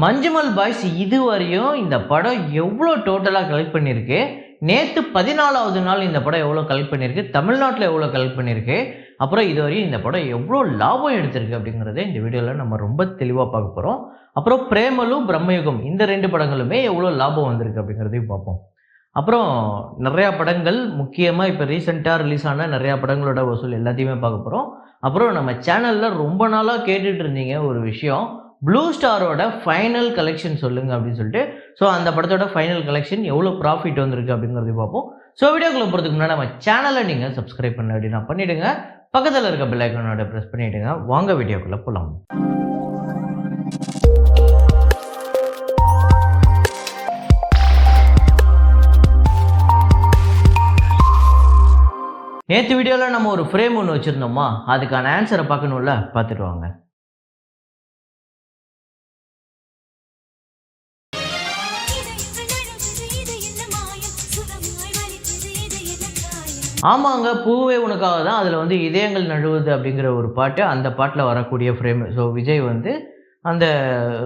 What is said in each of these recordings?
Manjummel boys இதுவரையும் இந்த படம் எவ்வளோ டோட்டலாக கலெக்ட் பண்ணியிருக்கு, நேற்று 14வது நாள் இந்த படம் எவ்வளோ கலெக்ட் பண்ணியிருக்கு, தமிழ்நாட்டில் எவ்வளோ கலெக்ட் பண்ணியிருக்கு, அப்புறம் இதுவரையும் இந்த படம் எவ்வளோ லாபம் எடுத்திருக்கு அப்படிங்கிறத இந்த வீடியோவில் நம்ம ரொம்ப தெளிவாக பார்க்க போகிறோம். அப்புறம் பிரேமலு பிரம்மயுகம் இந்த 2 படங்களுமே எவ்வளோ லாபம் வந்திருக்கு அப்படிங்கிறதையும் பார்ப்போம். அப்புறம் நிறையா படங்கள் முக்கியமாக இப்போ ரீசெண்டாக ரிலீஸ் ஆன நிறையா படங்களோட வசூல் எல்லாத்தையுமே பார்க்க போகிறோம். அப்புறம் நம்ம சேனலில் ரொம்ப நாளாக கேட்டுட்டு இருந்தீங்க ஒரு விஷயம், ப்ளூ ஸ்டாரோட ஃபைனல் கலெக்ஷன் சொல்லுங்கள் அப்படின்னு சொல்லிட்டு. ஸோ அந்த படத்தோட ஃபைனல் கலெக்ஷன் எவ்வளோ ப்ராஃபிட் வந்திருக்கு அப்படிங்கிறதையும் பார்ப்போம். ஸோ வீடியோக்குள்ளே போகிறதுக்கு முன்னாடி நம்ம சேனலை நீங்கள் சப்ஸ்கிரைப் பண்ணல அப்படின்னா பண்ணிவிடுங்க, பக்கத்தில் இருக்க பெல் ஐக்கானோட ப்ரெஸ் பண்ணிவிடுங்க. வாங்க வீடியோக்குள்ளே போகலாம். நேற்று வீடியோவில் நம்ம ஒரு ஃப்ரேம் ஒன்று வச்சுருந்தோமா, அதுக்கான ஆன்சரை பார்க்கணும்ல, பார்த்துட்டு வாங்க. ஆமாங்க, பூவே உனக்காக தான் அதில் வந்து இதயங்கள் நழுவுது அப்படிங்கிற ஒரு பாட்டு, அந்த பாட்டில் வரக்கூடிய ஃப்ரேமு. ஸோ விஜய் வந்து அந்த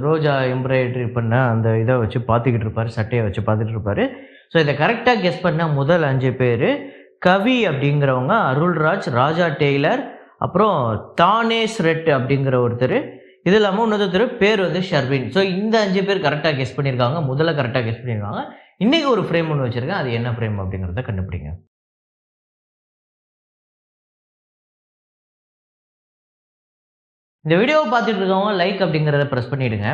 ரோஜா எம்ப்ராய்டரி பண்ண அந்த இதை வச்சு பார்த்துக்கிட்டு இருப்பார், சட்டையை வச்சு பார்த்துட்டு இருப்பார். ஸோ இதை கரெக்டாக கெஸ் பண்ண முதல் 5 பேர் கவி அப்படிங்கிறவங்க, அருள்ராஜ், ராஜா டெய்லர், அப்புறம் தானேஷ் ரெட் அப்படிங்கிற ஒருத்தர், இது இல்லாமல் இன்னொருத்தர் பேர் வந்து ஷர்வின். ஸோ இந்த 5 பேர் கரெக்டாக கெஸ் பண்ணியிருக்காங்க, முதல்ல கரெக்டாக கெஸ் பண்ணியிருக்காங்க. இன்றைக்கி ஒரு ஃப்ரேம் ஒன்று வச்சுருக்கேன், அது என்ன ஃப்ரேம் அப்படிங்கிறத கண்டுபிடிங்க. இந்த வீடியோவை பார்த்துட்டு இருக்கவங்க லைக் அப்படிங்கிறத ப்ரெஸ் பண்ணிவிடுங்க.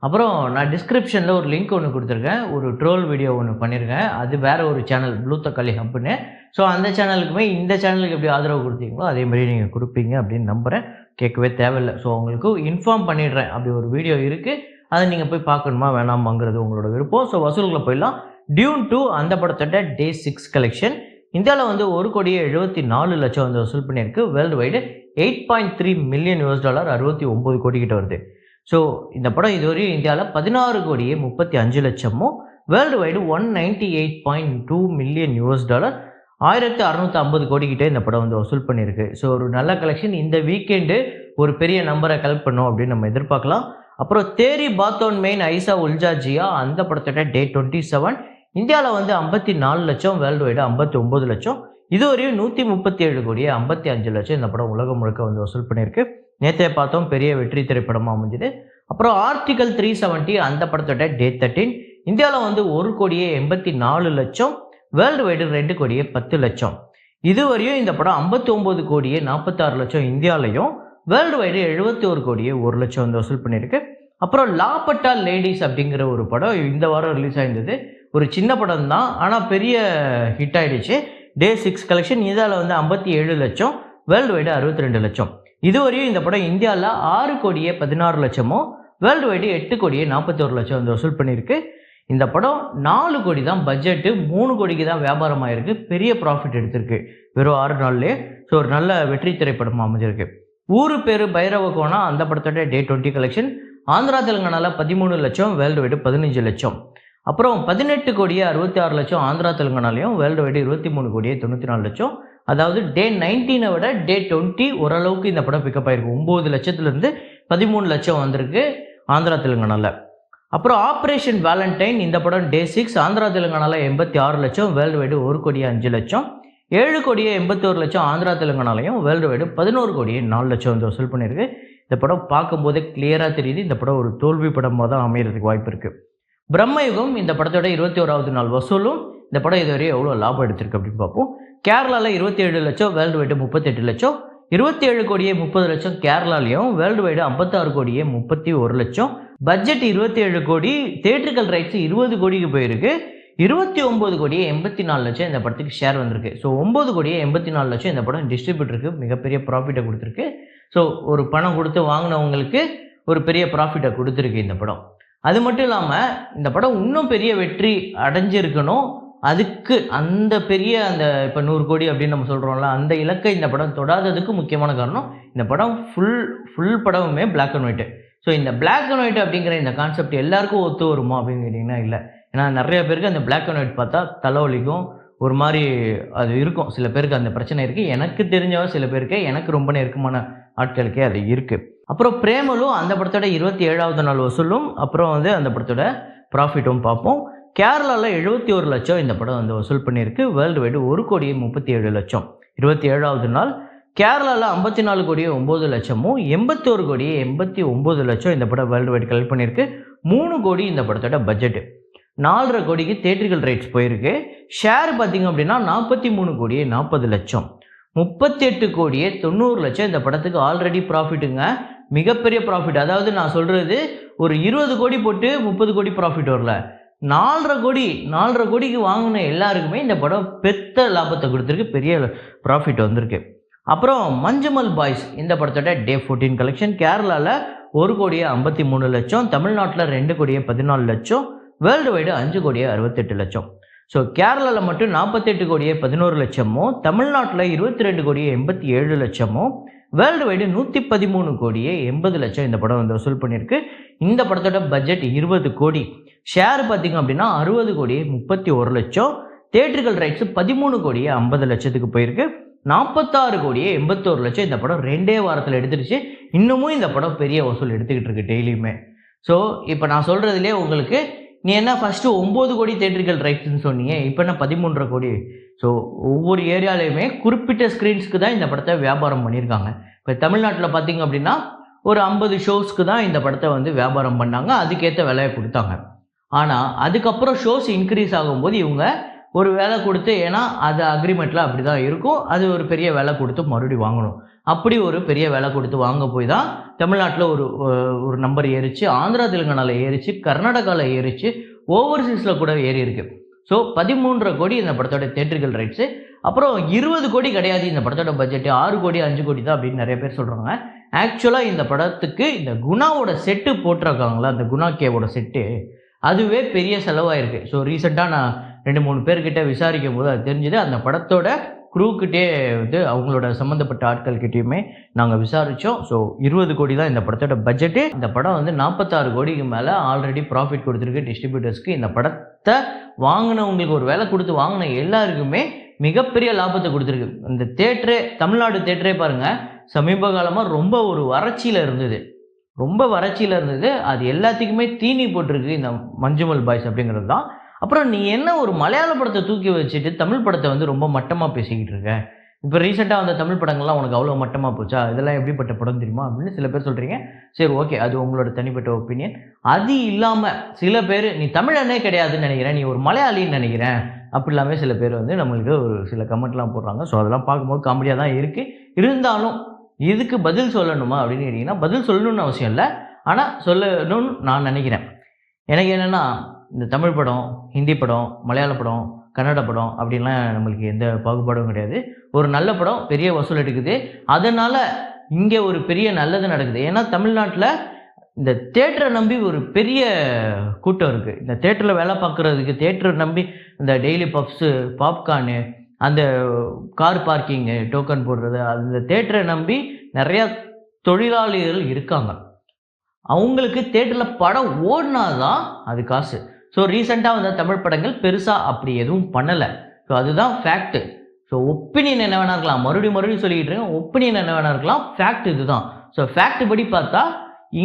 அப்புறம் நான் டிஸ்கிரிப்ஷனில் ஒரு லிங்க் ஒன்று கொடுத்துருக்கேன், ஒரு ட்ரோல் வீடியோ ஒன்று பண்ணியிருக்கேன், அது வேறு ஒரு சேனல் ப்ளூ தக்காளி ஹப்னு. ஸோ அந்த சேனலுக்குமே இந்த சேனலுக்கு எப்படி ஆதரவு கொடுத்தீங்களோ அதேமாதிரி நீங்கள் கொடுப்பீங்க அப்படின்னு நம்புகிறேன். கேட்கவே தேவையில்லை. ஸோ உங்களுக்கு இன்ஃபார்ம் பண்ணிடுறேன், அப்படி ஒரு வீடியோ இருக்குது, அதை நீங்கள் போய் பார்க்கணுமா வேணாமாங்கிறது உங்களோட விருப்பம். ஸோ வசூலுக்குள்ள போயிடலாம். டியூன் 2 அந்த படத்தோட Day 6 கலெக்ஷன் இந்தியாவில் வந்து 1,74,00,000 வந்து வசூல் பண்ணியிருக்கு. வேர்ல்டு வைடு $8.3 மில்லியன், $69 கோடி கிட்ட வருது. ஸோ இந்த படம் இதுவரையும் இந்தியாவில் 16,35,00,000, வேர்ல்டு வைடு $198.2 மில்லியன், $1,650 கோடி கிட்ட இந்த படம் வந்து வசூல் பண்ணியிருக்கு. ஸோ ஒரு நல்ல கலெக்ஷன். இந்த வீக்கெண்டு ஒரு பெரிய நம்பரை கலெக்ட் பண்ணோம் அப்படின்னு நம்ம எதிர்பார்க்கலாம். அப்புறம் தேரி பாத்தோன் மெயின் ஐசா உல்ஜா ஜியா அந்த படத்தோட Day 27 இந்தியாவில் வந்து 54,00,000, வேர்ல்டு வைடு 59,00,000, இதுவரையும் 137 கோடியே 55,00,000 இந்த படம் உலகம் முழுக்க வந்து வசூல் பண்ணியிருக்கு. நேற்றே பார்த்தோம், பெரிய வெற்றி திரைப்படமாக அமைஞ்சுது. அப்புறம் ஆர்டிகல் 370 அந்த படத்தோட Day 13 இந்தியாவில் வந்து 1,84,00,000, வேர்ல்டு வைடு 2,10,00,000, இதுவரையும் இந்த படம் 59 கோடியே 46,00,000 இந்தியாவிலையும், வேர்ல்டு வைடு 71 கோடியே 1,00,000 வந்து வசூல் பண்ணியிருக்கு. அப்புறம் லாபட்டா லேடிஸ் அப்படிங்கிற ஒரு படம் இந்த வாரம் ரிலீஸ் ஆயிருந்தது. ஒரு சின்ன படம் தான், ஆனால் பெரிய ஹிட் ஆகிடுச்சு. Day 6 கலெக்ஷன் இந்தியாவில் வந்து 57,00,000, வேர்ல்டு வைடு 62,00,000, இதுவரையும் இந்த படம் இந்தியாவில் 6 கோடியே 16,00,000, வேர்ல்டு வைடு 8 கோடியே 41,00,000 வந்து வசூல் பண்ணியிருக்கு. இந்த படம் 4 கோடி தான் பட்ஜெட்டு, 3 கோடிக்கு தான் வியாபாரம் ஆகிருக்கு. பெரிய ப்ராஃபிட் எடுத்திருக்கு வெறும் 6 நாள்லேயே. ஸோ ஒரு நல்ல வெற்றி திரைப்படமாக அமைஞ்சிருக்கு. ஊரு பேர் பைரவ கோணம் அந்த படத்தோட Day 20 கலெக்ஷன் ஆந்திரா தெலுங்கானாவில் 13,00,000, வேர்ல்டு வைடு 15,00,000, அப்புறம் 18 கோடியே 66,00,000 ஆந்திரா தெலுங்கானாலையும், வேர்ல்டு வைடு 23 கோடியே 94,00,000. அதாவது Day 19 விட Day 20 ஓரளவுக்கு இந்த படம் பிக்கப் ஆகிருக்கு. 9 லட்சத்துலேருந்து 13 லட்சம் வந்திருக்கு ஆந்திரா தெலுங்கானாவில். அப்புறம் ஆப்ரேஷன் வேலண்டைன் இந்த படம் Day 6 ஆந்திரா தெலுங்கானாவில் 86,00,000, வேர்ல்டு வைடு 1 கோடியே 5,00,000, 7 கோடியே 81,00,000 ஆந்திரா தெலுங்கானாலையும், வேர்ல்டு வைடு 11 கோடியே 4,00,000 வந்து வசூல் பண்ணியிருக்கு. இந்த படம் பார்க்கும்போதே கிளியராக தெரியுது, இந்த படம் ஒரு தோல்வி படமாக தான் அமைகிறதுக்கு வாய்ப்பு இருக்குது. பிரம்மயுகம் இந்த படத்தோட 21வது நாள் வசூலும் இந்த படம் இதுவரை எவ்வளோ லாபம் எடுத்திருக்கு அப்படின்னு பார்ப்போம். கேரளாவில் 27,00,000, வேர்ல்டு வைடு 38,00,000, 27 கோடியே 30,00,000 கேரளாலையும், வேர்ல்டு வைடு 56 கோடியே 31,00,000, பட்ஜெட் 27 கோடி, தியேட்டர்கள் ரைட்ஸ் 20 கோடிக்கு போயிருக்கு. 29 கோடியே 84,00,000 இந்த படத்துக்கு ஷேர் வந்திருக்கு. ஸோ 9 கோடியே 84,00,000 இந்த படம் டிஸ்ட்ரிபியூட்டருக்கு மிகப்பெரிய ப்ராஃபிட்டை கொடுத்துருக்கு. ஸோ ஒரு பணம் கொடுத்து வாங்கினவங்களுக்கு ஒரு பெரிய ப்ராஃபிட்டை கொடுத்துருக்கு இந்த படம். அது மட்டும் இல்லாமல் இந்த படம் இன்னும் பெரிய வெற்றி அடைஞ்சிருக்கணும். அதுக்கு அந்த பெரிய அந்த இப்போ 100 கோடி அப்படின்னு நம்ம சொல்கிறோம்ல, அந்த இலக்கை இந்த படம் தொடாததுக்கு முக்கியமான காரணம் இந்த படம் ஃபுல் படமுமே பிளாக் அண்ட் ஒயிட்டு. ஸோ இந்த பிளாக் அண்ட் ஒயிட் அப்படிங்கிற இந்த கான்செப்ட் எல்லாருக்கும் ஒத்து வருமா அப்படின்னு கேட்டிங்கன்னா இல்லை. ஏன்னா நிறைய பேருக்கு அந்த பிளாக் அண்ட் ஒயிட் பார்த்தா தலைவலிக்கும், ஒரு மாதிரி அது இருக்கும். சில பேருக்கு அந்த பிரச்சனை இருக்குது. எனக்கு தெரிஞ்சவங்க சில பேருக்கு, எனக்கு ரொம்ப நெருக்கமான ஆட்களுக்கே அது இருக்குது. அப்புறம் பிரேமலு அந்த படத்தோட 27வது நாள் வசூலும் அப்புறம் வந்து அந்த படத்தோட ப்ராஃபிட்டும் பார்ப்போம். கேரளாவில் 71 லட்சம் இந்த படம் வந்து வசூல் பண்ணியிருக்கு. World wide 1,37,00,000. 27வது நாள் கேரளாவில் 54,09,00,000 81,89,00,000 இந்த படம் வேர்ல்டு வைடு கலெக்ட் பண்ணியிருக்கு. 3 கோடி இந்த படத்தோட பட்ஜெட்டு. 4.5 கோடிக்கு தேட்டரிக்கல் ரைட்ஸ் போயிருக்கு. ஷேர் பார்த்தீங்க அப்படின்னா 43,40,00,000. 38,90,00,000 இந்த படத்துக்கு ஆல்ரெடி ப்ராஃபிட்டுங்க. மிகப்பெரிய ப்ராஃபிட். அதாவது நான் சொல்கிறது ஒரு 20 கோடி போட்டு 30 கோடி ப்ராஃபிட் வரல. 4.5 கோடிக்கு வாங்கின எல்லாருக்குமே இந்த படம் பெத்த லாபத்தை கொடுத்துருக்கு. பெரிய ப்ராஃபிட் வந்திருக்கு. அப்புறம் மஞ்சுமல் பாய்ஸ் இந்த படத்தோட டே 14 கலெக்ஷன் கேரளாவில் 1,53,00,000, தமிழ்நாட்டில் 2,14,00,000, வேர்ல்டு வைடு 5,68,00,000. ஸோ கேரளாவில் மட்டும் 48,11,00,000, தமிழ்நாட்டில் 22,87,00,000, வேர்ல்டு வைடு 113,80,00,000 இந்த படம் வந்து வசூல் பண்ணியிருக்கு. இந்த படத்தோட பட்ஜெட் 20 கோடி. ஷேர் பார்த்திங்க அப்படின்னா 60,31,00,000, தேட்டரிக்கல் ரைட்ஸு 13,50,00,000 போயிருக்கு. 46,81,00,000 இந்த படம் 2 வாரத்தில் எடுத்துருச்சு. இன்னமும் இந்த படம் பெரிய வசூல் எடுத்துக்கிட்டு இருக்கு டெய்லியுமே. ஸோ இப்போ நான் சொல்கிறதுலே உங்களுக்கு நீ என்ன ஃபஸ்ட்டு 9 கோடி தேட்டரிக்கல் ரைட்ஸ்ன்னு சொன்னீங்க, இப்போ என்ன 13.5 கோடி. ஸோ ஒவ்வொரு ஏரியாலையுமே குறிப்பிட்ட ஸ்க்ரீன்ஸ்க்கு தான் இந்த படத்தை வியாபாரம் பண்ணியிருக்காங்க. இப்போ தமிழ்நாட்டில் பார்த்திங்க அப்படின்னா ஒரு 50 ஷோஸ்க்கு தான் இந்த படத்தை வந்து வியாபாரம் பண்ணாங்க, அதுக்கேற்ற விலையை கொடுத்தாங்க. ஆனால் அதுக்கப்புறம் ஷோஸ் இன்க்ரீஸ் ஆகும்போது இவங்க ஒரு வேலை கொடுத்து, ஏன்னா அது அக்ரிமெண்ட்டில் அப்படி தான் இருக்கும், அது ஒரு பெரிய வேலை கொடுத்து மறுபடியும் வாங்கணும். அப்படி ஒரு பெரிய வேலை கொடுத்து வாங்க போய் தான் தமிழ்நாட்டில் ஒரு நம்பர் ஏறிச்சு, ஆந்திரா தெலுங்கானாவில் ஏறிச்சு, கர்நாடகாவில் ஏறிச்சு, ஓவர்சீஸில் கூட ஏறி இருக்குது. ஸோ 13.5 கோடி இந்த படத்தோட தேட்டரிக்கல் ரைட்ஸு. அப்புறம் 20 கோடி கிடையாது இந்த படத்தோட பட்ஜெட்டு, 6 கோடி 5 கோடி தான் அப்படின்னு நிறைய பேர் சொல்கிறாங்க. ஆக்சுவலாக இந்த படத்துக்கு இந்த குணாவோட செட்டு போட்டிருக்காங்களா, அந்த குணா கேவோட செட்டு, அதுவே பெரிய செலவாயிருக்கு. ஸோ ரீசெண்டாக நான் 2-3 பேர்கிட்ட விசாரிக்கும் போது அது தெரிஞ்சுது. அந்த படத்தோட க்ரூக்கிட்டே வந்து அவங்களோட சம்மந்தப்பட்ட ஆட்கள்கிட்டையுமே நாங்கள் விசாரித்தோம். ஸோ 20 கோடி தான் இந்த படத்தோட பட்ஜெட்டு. இந்த படம் வந்து 46 கோடிக்கு மேலே ஆல்ரெடி ப்ராஃபிட் கொடுத்துருக்கு டிஸ்ட்ரிபியூட்டர்ஸ்க்கு. இந்த படத்தை வாங்கினவங்களுக்கு ஒரு வேலை கொடுத்து வாங்கின எல்லாருக்குமே மிகப்பெரிய லாபத்தை கொடுத்துருக்கு. இந்த தேட்டரே, தமிழ்நாடு தேட்டரே பாருங்கள், சமீப காலமாக ரொம்ப ஒரு வறட்சியில் இருந்தது. அது எல்லாத்துக்குமே தீனி போட்டிருக்கு இந்த மஞ்சுமல் பாய்ஸ் அப்படிங்கிறது தான். அப்புறம் நீ என்ன ஒரு மலையாள படத்தை தூக்கி வச்சுட்டு தமிழ் படத்தை வந்து ரொம்ப மட்டமாக பேசிக்கிட்டு இருக்க, இப்போ ரீசெண்டாக வந்த தமிழ் படங்கள்லாம் உனக்கு அவ்வளோ மட்டமாக போச்சா, இதெல்லாம் எப்படிப்பட்ட படம் தெரியுமா அப்படின்னு சில பேர் சொல்கிறீங்க. சரி, ஓகே, அது உங்களோட தனிப்பட்ட ஒப்பீனியன். அது இல்லாமல் சில பேர் நீ தமிழனே கிடையாதுன்னு நினைக்கிறேன், நீ ஒரு மலையாளின்னு நினைக்கிறேன், அப்படி இல்லாமல் சில பேர் வந்து நம்மளுக்கு ஒரு சில கமெண்ட்லாம் போடுறாங்க. ஸோ அதெல்லாம் பார்க்கும்போது காமெடியாக தான் இருக்குது. இருந்தாலும் இதுக்கு பதில் சொல்லணுமா அப்படின்னு கேட்டிங்கன்னா பதில் சொல்லணும்னு அவசியம் இல்லை, ஆனால் சொல்லணும்னு நான் நினைக்கிறேன். எனக்கு என்னென்னா, இந்த தமிழ் படம், ஹிந்தி படம், மலையாள படம், கன்னட படம் அப்படின்லாம் நம்மளுக்கு எந்த பாகுபாடும் கிடையாது. ஒரு நல்ல படம் பெரிய வசூல் எடுக்குது, அதனால் இங்கே ஒரு பெரிய நல்லது நடக்குது. ஏன்னா தமிழ்நாட்டில் இந்த தேட்டரை நம்பி ஒரு பெரிய கூட்டம் இருக்குது. இந்த தேட்டரில் வேலை பார்க்குறதுக்கு, தேட்டரை நம்பி இந்த டெய்லி பப்ஸு, பாப்கார்னு, அந்த கார் பார்க்கிங்கு, டோக்கன் போடுறது, அந்த தேட்டரை நம்பி நிறையா தொழிலாளிகள் இருக்காங்க. அவங்களுக்கு தேட்டரில் படம் ஓடினா தான் அது காசு. ஸோ ரீசெண்டாக வந்த தமிழ் படங்கள் பெருசாக அப்படி எதுவும் பண்ணலை. ஸோ அதுதான் ஃபேக்ட்டு. ஸோ ஒப்பீனியன் என்ன வேணா இருக்கலாம், மறுபடியும் சொல்லிக்கிட்டு இருக்கேன், ஒப்பீனியன் என்ன வேணா இருக்கலாம், ஃபேக்ட் இதுதான். ஸோ ஃபேக்ட் படி பார்த்தா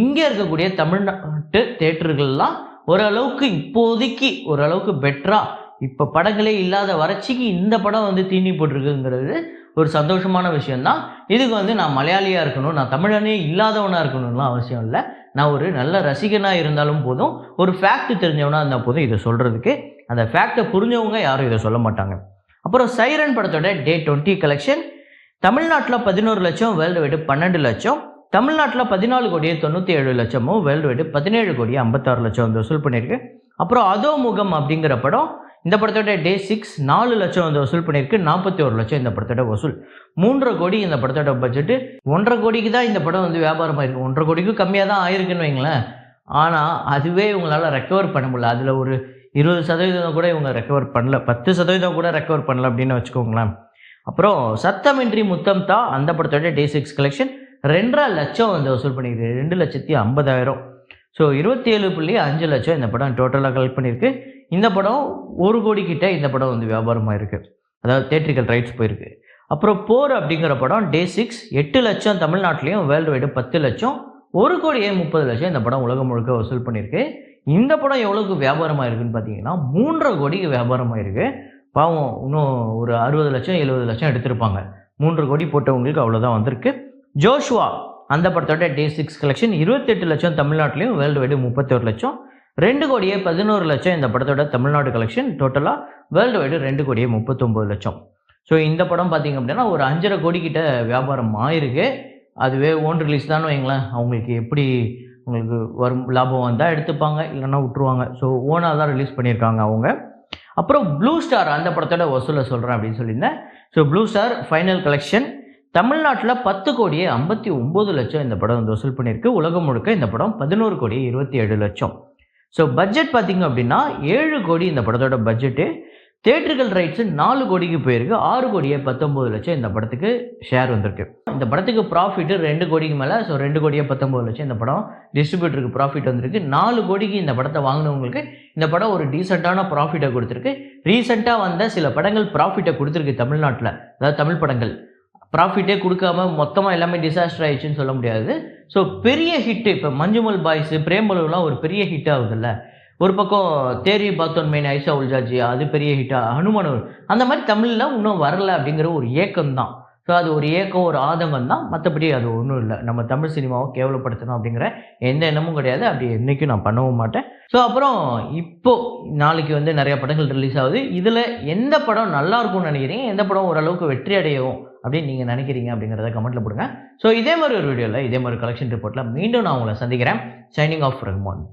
இங்கே இருக்கக்கூடிய தமிழ்நாட்டு தேட்டர்கள்லாம் ஓரளவுக்கு இப்போதைக்கு ஓரளவுக்கு பெட்டராக, இப்போ படங்களே இல்லாத வறட்சிக்கு இந்த படம் வந்து தீனி போட்டிருக்குங்கிறது ஒரு சந்தோஷமான விஷயந்தான். இதுக்கு வந்து நான் மலையாளியாக இருக்கணும், நான் தமிழனே இல்லாதவனாக இருக்கணும்லாம் அவசியம் இல்லை. நான் ஒரு நல்ல ரசிகனாக இருந்தாலும் போதும், ஒரு ஃபேக்ட் தெரிஞ்சவனாக இருந்தால் போதும் இதை சொல்கிறதுக்கு. அந்த ஃபேக்டை புரிஞ்சவங்க யாரும் இதை சொல்ல மாட்டாங்க. அப்புறம் சைரன் படத்தோட டே 20 கலெக்ஷன் தமிழ்நாட்டில் 11 லட்சம், வேர்ல்டு வைடு 12 லட்சம், தமிழ்நாட்டில் 14,97,00,000, வேர்ல்டு வைடு 17,56,00,000 வந்து வசூல் பண்ணியிருக்கு. அப்புறம் அதோ முகம் அப்படிங்கிற படம், இந்த படத்தோட டே 6 4 லட்சம் வந்து வசூல் பண்ணியிருக்கு. 41 லட்சம் இந்த படத்தோட வசூல். 3.5 கோடி இந்த படத்தோட பட்ஜெட்டு. 1.5 கோடிக்கு தான் இந்த படம் வந்து வியாபாரம் ஆயிருக்கு. 1.5 கோடிக்கும் கம்மியாக தான் ஆயிருக்குன்னு வைங்களேன். ஆனால் அதுவே இவங்களால் ரெக்கவர் பண்ண முடியல. அதில் ஒரு 20% கூட இவங்க ரெக்கவர் பண்ணல, 10% கூட ரெக்கவர் பண்ணல அப்படின்னு வச்சுக்கோங்களேன். அப்புறம் சத்தமின்றி முத்தம் தா அந்த படத்தோட டே 6 கலெக்ஷன் 2.5 லட்சம் வந்து வசூல் பண்ணியிருக்கு. 2,50,000. ஸோ 27.5 லட்சம் இந்த படம் டோட்டலாக கலெக்ட் பண்ணியிருக்கு. இந்த படம் 1 கோடி கிட்ட இந்த படம் வந்து வியாபாரமாக இருக்குது, அதாவது தேட்ரிக்கல் ரைட்ஸ் போயிருக்கு. அப்புறம் போர் அப்படிங்கிற படம் டே 6 8 லட்சம் தமிழ்நாட்டிலையும், வேர்ல்டு வைடு 10 லட்சம், 1,30,00,000 இந்த படம் உலகம் முழுக்க வசூல் பண்ணியிருக்கு. இந்த படம் எவ்வளோக்கு வியாபாரமாக இருக்குன்னு பார்த்தீங்கன்னா 3,50,00,000 கோடிக்கு வியாபாரமாக இருக்குது. பாவம் இன்னும் ஒரு 60,00,000 70,00,000 எடுத்திருப்பாங்க. 3 கோடி போட்டவங்களுக்கு அவ்வளோதான் வந்திருக்கு. ஜோஷுவா அந்த படத்தோட டே 6 கலெக்ஷன் 28,00,000 தமிழ்நாட்டிலையும், வேர்ல்டு வைடு 31,00,000. 2,11,00,000 இந்த படத்தோட தமிழ்நாடு கலெக்ஷன். டோட்டலாக வேர்ல்டு வைடு 2,39,00,000. ஸோ இந்த படம் பார்த்தீங்க அப்படின்னா ஒரு 5,50,00,000 கோடி கிட்ட வியாபாரம் ஆயிருக்கு. அதுவே ஓன் ரிலீஸ் தான் வைங்களேன், அவங்களுக்கு எப்படி உங்களுக்கு வரும் லாபம் வந்தால் எடுத்துப்பாங்க, இல்லைன்னா விட்டுருவாங்க. ஸோ ஓனாக தான் ரிலீஸ் பண்ணியிருக்காங்க அவங்க. அப்புறம் ப்ளூ ஸ்டார் அந்த படத்தோட வசூலை சொல்கிறேன் அப்படின்னு சொல்லியிருந்தேன். So blue star final collection தமிழ்நாட்டில் 10,59,00,000 இந்த படம் வந்து வசூல் பண்ணியிருக்கு. உலகம் முழுக்க இந்த படம் 11,27,00,000. ஸோ பட்ஜெட் பார்த்தீங்க அப்படின்னா 7 கோடி இந்த படத்தோட பட்ஜெட்டு. தியேட்டர்கள் ரைட்ஸு 4 கோடிக்கு போயிருக்கு. 6,19,00,000 இந்த படத்துக்கு ஷேர் வந்திருக்கு. இந்த படத்துக்கு ப்ராஃபிட்டு 2 கோடிக்கு மேலே. ஸோ 2,19,00,000 இந்த படம் டிஸ்ட்ரிபியூட்டருக்கு ப்ராஃபிட் வந்திருக்கு. 4 கோடிக்கு இந்த படத்தை வாங்கினவங்களுக்கு இந்த படம் ஒரு டீசெண்டான ப்ராஃபிட்டை கொடுத்துருக்கு. ரீசெண்டாக வந்த சில படங்கள் ப்ராஃபிட்டை கொடுத்துருக்கு தமிழ்நாட்டில், அதாவது தமிழ் படங்கள் ப்ராஃபிட்டே கொடுக்காம மொத்தமாக எல்லாமே டிசாஸ்டர் ஆயிடுச்சுன்னு சொல்ல முடியாது. ஸோ பெரிய ஹிட்டு இப்போ மஞ்சுமல் பாய்ஸு, பிரேமலுலாம் ஒரு பெரிய ஹிட் ஆகுதுல்ல. ஒரு பக்கம் தேரி பாத்தோன் மெயின் ஐசா உல்ஜாஜி அது பெரிய ஹிட்டாக, ஹனுமான் அந்த மாதிரி தமிழில் இன்னும் வரல அப்படிங்கிற ஒரு ஏக்கம் தான். ஸோ அது ஒரு ஏக்கம், ஒரு ஆதங்கம் தான். மற்றபடி அது ஒன்றும் இல்லை. நம்ம தமிழ் சினிமாவை கேவலப்படுத்தணும் அப்படிங்கிற எந்த எண்ணமும் கிடையாது. அப்படி என்றைக்கும் நான் பண்ணவும் மாட்டேன். ஸோ அப்புறம் இப்போது நாளைக்கு வந்து நிறைய படங்கள் ரிலீஸ் ஆகுது. இதில் எந்த படம் நல்லா இருக்கும்னு நினைக்கிறீங்க, எந்த படம் ஓரளவுக்கு வெற்றி அடையும் அப்படின்னு நீங்கள் நினைக்கிறீங்க அப்படிங்கிறத கமெண்ட்டில் போடுங்க. ஸோ இதே மாதிரி ஒரு வீடியோவில் இதே மாதிரி கலெக்ஷன் ரிப்போர்ட்டில் மீண்டும் நான் உங்களை சந்திக்கிறேன். Signing off Rahman.